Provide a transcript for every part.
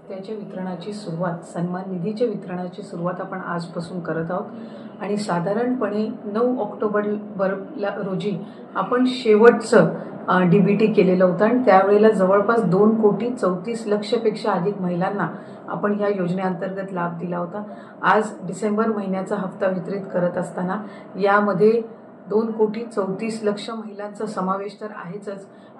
हप्त्याच्या वितरणाची सुरुवात, सन्मान निधीच्या वितरणाची सुरुवात आपण आजपासून करत आहोत आणि साधारणपणे 9 ऑक्टोबर रोजी आपण शेवटचं DBT केलेलं होतं आणि त्यावेळेला जवळपास 2,34,00,000पेक्षा अधिक महिलांना आपण ह्या योजनेअंतर्गत लाभ दिला होता। आज डिसेंबर महिन्याचा हप्ता वितरित करत असताना यामध्ये 2,34,00,000 महिलांचा समावेश तर आहेच,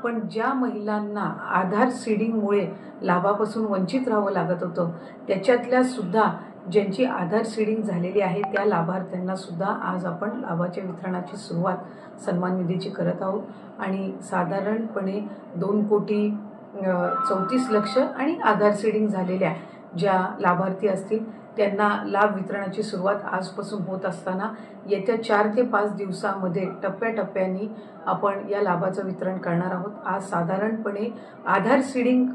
पण ज्या महिलांना आधार सीडिंगमुळे लाभापासून वंचित राहावं लागत होतं त्याच्यातल्या सुद्धा ज्यांची आधार सीडिंग झालेली आहे त्या लाभार्थ्यांना सुद्धा आज आपण लाभाच्या वितरणाची सुरुवात सन्मान निधीची करत आहोत आणि साधारणपणे 2,34,00,000 आणि आधार सीडिंग झालेल्या ज्या लाभार्थी असतील त्यांना लाभ वितरणाची सुरुवात आजपासून होत असताना येत्या 4 ते 5 दिवसांमध्ये टप्प्याटप्प्याने आपण या लाभाचं वितरण करणार आहोत। आज साधारणपणे आधार सीडिंग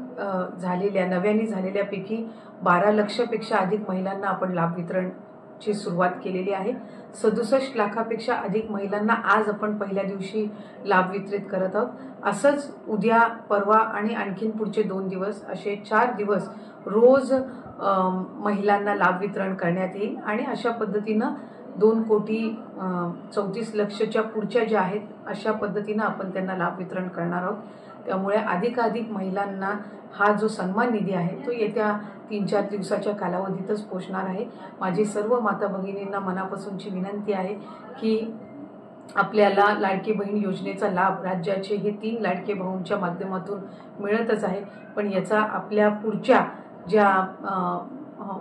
झालेल्या नव्याने झालेल्यापैकी 12,00,000पेक्षा अधिक महिलांना आपण लाभ वितरणची सुरुवात केलेली आहे। 67 लाखापेक्षा अधिक महिलांना आज आपण पहिल्या दिवशी लाभ वितरित करत आहोत। असंच उद्या, परवा आणि आणखीन पुढचे 2 दिवस असे 4 दिवस रोज महिलांना लाभ वितरण करण्यात येईल आणि अशा पद्धतीनं 2,34,00,000च्या पुढच्या ज्या आहेत अशा पद्धतीनं आपण त्यांना लाभ वितरण करणार आहोत। त्यामुळे अधिकाधिक महिलांना हा जो सन्मान निधी आहे तो येत्या 3-4 दिवसाच्या कालावधीतच पोहोचणार आहे। माझी सर्व माता भगिनींना मनापासूनची विनंती आहे की आपल्याला लाडकी बहीण योजनेचा लाभ राज्याचे हे 3 लाडके भाऊंच्या माध्यमातून मिळतच आहे, पण याचा आपल्या पुढच्या ज्या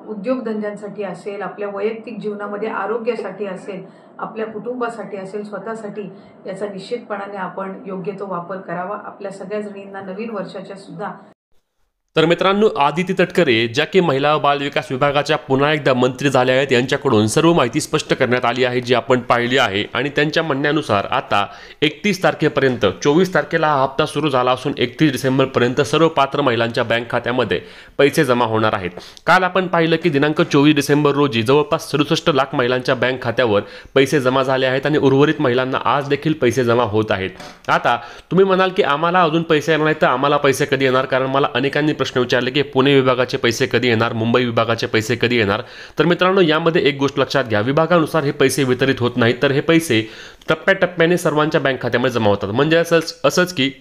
उद्योगधंद्यांसाठी असेल, आपल्या वैयक्तिक जीवनामध्ये आरोग्यासाठी असेल, आपल्या कुटुंबासाठी असेल, स्वतःसाठी याचा निश्चितपणाने आपण योग्य तो वापर करावा। आपल्या सगळ्या जणींना नवीन वर्षाच्या सुद्धा। तर मित्रांनो, आदिती तटकरे ज्या की महिला व बाल विकास विभागाच्या पुन्हा एकदा मंत्री झाल्या आहेत यांच्याकडून सर्व माहिती स्पष्ट करण्यात आली आहे जी आपण पाहिली आहे आणि त्यांच्या म्हणण्यानुसार आता 31 तारखेपर्यंत 24 तारखेला हा हप्ता सुरू झाला असून 31 डिसेंबरपर्यंत सर्व पात्र महिलांच्या बँक खात्यामध्ये पैसे जमा होणार आहेत। काल आपण पाहिलं की दिनांक 24 डिसेंबर रोजी जवळपास 67 लाख महिलांच्या बँक खात्यावर पैसे जमा झाले आहेत आणि उर्वरित महिलांना आज देखील पैसे जमा होत आहेत। आता तुम्ही म्हणाल की आम्हाला अजून पैसे येणार नाहीत तर आम्हाला पैसे कधी येणार, कारण मला अनेकांनी प्रश्न विचारले की पुणे विभागाचे पैसे कधी येणार, मुंबई विभागाचे पैसे कधी येणार। तर मित्रांनो, यामध्ये एक गोष्ट लक्षात घ्या, विभागानुसार हे पैसे वितरित होत नाहीत, तर हे पैसे टप्प्याटप्प्याने सर्वांच्या बँक खात्यामध्ये जमा होतात। म्हणजे असंच की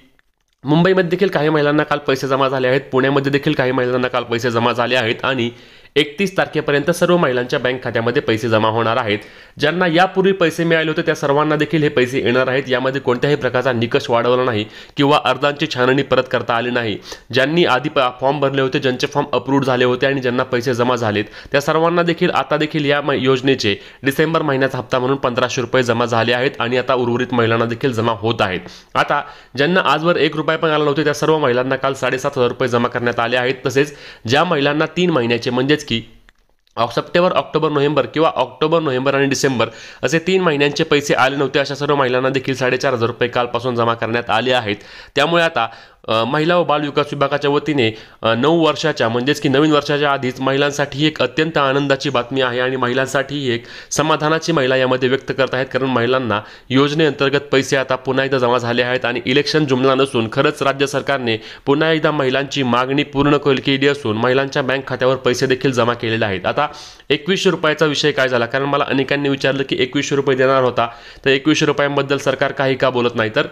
मुंबईमध्ये देखील काही महिलांना काल पैसे जमा झाले आहेत, पुण्यामध्ये देखील काही महिलांना काल पैसे जमा झाले आहेत आणि 31 तारखेपर्यंत सर्व महिलांच्या बँक खात्यामध्ये पैसे जमा होणार आहेत। ज्यांना यापूर्वी पैसे मिळाले होते त्या सर्वांना देखील हे पैसे येणार आहेत। यामध्ये कोणत्याही प्रकारचा निकष वाढवला नाही किंवा अर्जांची छाननी परत करता आली नाही। ज्यांनी आधी फॉर्म भरले होते, ज्यांचे फॉर्म अप्रूव्ड झाले होते आणि ज्यांना पैसे जमा झालेत त्या सर्वांना देखील आता देखील या योजनेचे डिसेंबर महिन्याचा हप्ता म्हणून 1,500 रुपये जमा झाले आहेत आणि आता उर्वरित महिलांना देखील जमा होत आहेत। आता ज्यांना आजवर 1 रुपया पण आला नव्हते त्या सर्व महिलांना काल 7,500 रुपये जमा करण्यात आले आहेत। तसेच ज्या महिलांना 3 महिन्याचे म्हणजे की सप्टेंबर, ऑक्टोबर, नोव्हेंबर किंवा ऑक्टोबर, नोव्हेंबर आणि डिसेंबर असे 3 महिन्यांचे पैसे आले नव्हते अशा सर्व महिलांना देखील 4,500 रुपये कालपासून जमा करण्यात आले आहेत। त्यामुळे आता महिला व बाल विकास विभागाच्या वतीने 9 वर्षाच्या म्हणजेच की नवीन वर्षाच्या आधीच महिलांसाठी एक अत्यंत आनंदाची बातमी आहे आणि महिलांसाठी एक समाधानाची महिला यामध्ये व्यक्त करत आहेत, कारण महिलांना योजनेअंतर्गत पैसे आता पुन्हा एकदा जमा झाले आहेत आणि इलेक्शन जुमला नसून खरंच राज्य सरकारने पुन्हा एकदा महिलांची मागणी पूर्ण केली असून महिलांच्या बँक खात्यावर पैसे देखील जमा केलेले आहेत। आता 2100 रुपयाचा विषय काय झाला, कारण मला अनेकांनी विचारलं की 2100 रुपये देणार होता तर 2100 रुपयांबद्दल सरकार काही का बोलत नाही। तर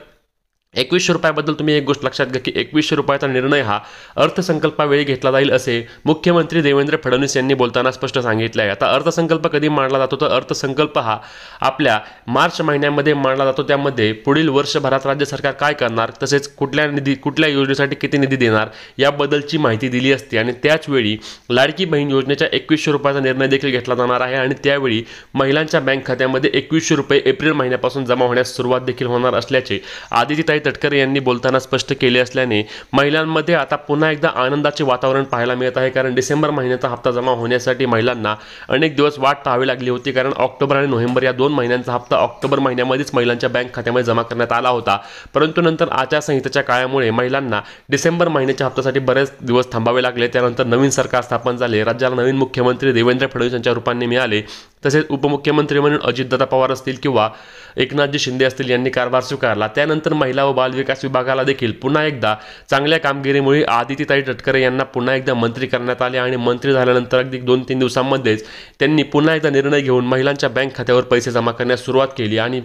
2100 रुपयाबद्दल तुम्ही एक गोष्ट लक्षात घ्या की 2100 रुपयाचा निर्णय हा अर्थसंकल्पावेळी घेतला जाईल असे मुख्यमंत्री देवेंद्र फडणवीस यांनी बोलताना स्पष्ट सांगितले आहे। आता अर्थसंकल्प कधी मांडला जातो तर अर्थसंकल्प हा आपल्या मार्च महिन्यामध्ये मांडला जातो। त्यामध्ये पुढील वर्षभरात राज्य सरकार काय करणार, तसेच कुठल्या योजनेसाठी किती निधी देणार याबद्दलची माहिती दिली असते आणि त्याचवेळी लाडकी बहीण योजनेच्या 2100 रुपयाचा निर्णय देखील घेतला जाणार आहे आणि त्यावेळी महिलांच्या बँक खात्यामध्ये 2100 रुपये एप्रिल महिन्यापासून जमा होण्यास सुरुवात देखील होणार असल्याचे आदिती तटकरे यांनी बोलताना स्पष्ट केले असल्याने महिलांमध्ये आता पुन्हा एकदा आनंदाचे वातावरण पाहायला मिळत आहे, कारण डिसेंबर महिन्याचा हप्ता जमा होण्यासाठी महिलांना अनेक दिवस वाट पाहावी लागली होती, कारण ऑक्टोबर आणि नोव्हेंबर या 2 महिन्यांचा हप्ता ऑक्टोबर महिन्यामध्येच महिलांच्या बँक खात्यामध्ये जमा करण्यात आला होता, परंतु नंतर आचारसंहितेच्या काळामुळे महिलांना डिसेंबर महिन्याच्या हप्त्यासाठी बरेच दिवस थांबावे लागले। त्यानंतर नवीन सरकार स्थापन झाले, राज्याला नवीन मुख्यमंत्री देवेंद्र फडणवीस यांच्या रूपाने मिळाले तसेच उपमुख्यमंत्री म्हणून अजितदादा पवार असतील किंवा एकनाथजी शिंदे असतील यांनी कारभार स्वीकारला। त्यानंतर महिला व बाल विकास विभागाला देखील पुन्हा एकदा चांगल्या कामगिरीमुळे आदितीताई तटकरे यांना पुन्हा एकदा मंत्री करण्यात आले आणि मंत्री झाल्यानंतर अगदी 2-3 दिवसांमध्येच त्यांनी पुन्हा एकदा निर्णय घेऊन महिलांच्या बँक खात्यावर पैसे जमा करण्यास सुरुवात केली आणि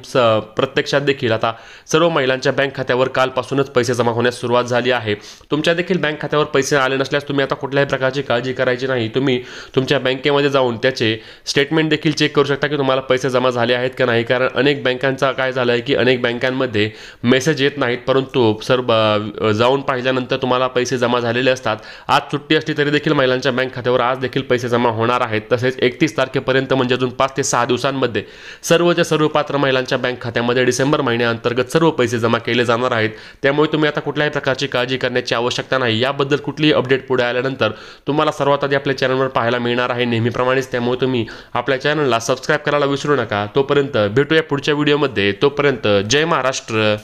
प्रत्यक्षात देखील आता सर्व महिलांच्या बँक खात्यावर कालपासूनच पैसे जमा होण्यास सुरुवात झाली आहे। तुमच्या देखील बँक खात्यावर पैसे आले नसल्यास तुम्ही आता कुठल्याही प्रकारची काळजी करायची नाही। तुम्ही तुमच्या बँकेमध्ये जाऊन त्याचे स्टेटमेंट देखील चेक करू शकता की तुम्हाला पैसे जमा झाले आहेत का नाही, कारण अनेक बँकांचा काय झालं आहे की अनेक बँकांमध्ये मेसेज येत नाहीत, परंतु जाऊन पाहिल्यानंतर तुम्हाला पैसे जमा झालेले असतात। आज सुट्टी असली तरी देखील महिलांच्या बँक खात्यावर आज देखील पैसे जमा होणार आहेत। तसेच 31 तारखेपर्यंत म्हणजे अजून 5 ते 6 दिवसांमध्ये सर्वच्या सर्व पात्र महिलांच्या बँक खात्यामध्ये डिसेंबर महिन्याअंतर्गत सर्व पैसे जमा केले जाणार आहेत। त्यामुळे तुम्ही आता कुठल्याही प्रकारची काळजी करण्याची आवश्यकता नाही। याबद्दल कुठलीही अपडेट पुढे आल्यानंतर तुम्हाला सर्वात आधी आपल्या चॅनलवर पाहायला मिळणार आहे नेहमीप्रमाणेच। त्यामुळे तुम्ही आपल्या चॅनलला सबस्क्राइब करायला विसरू नका। तोपर्यंत भेटूया पुढच्या व्हिडिओमध्ये। तोपर्यंत जय महाराष्ट्र।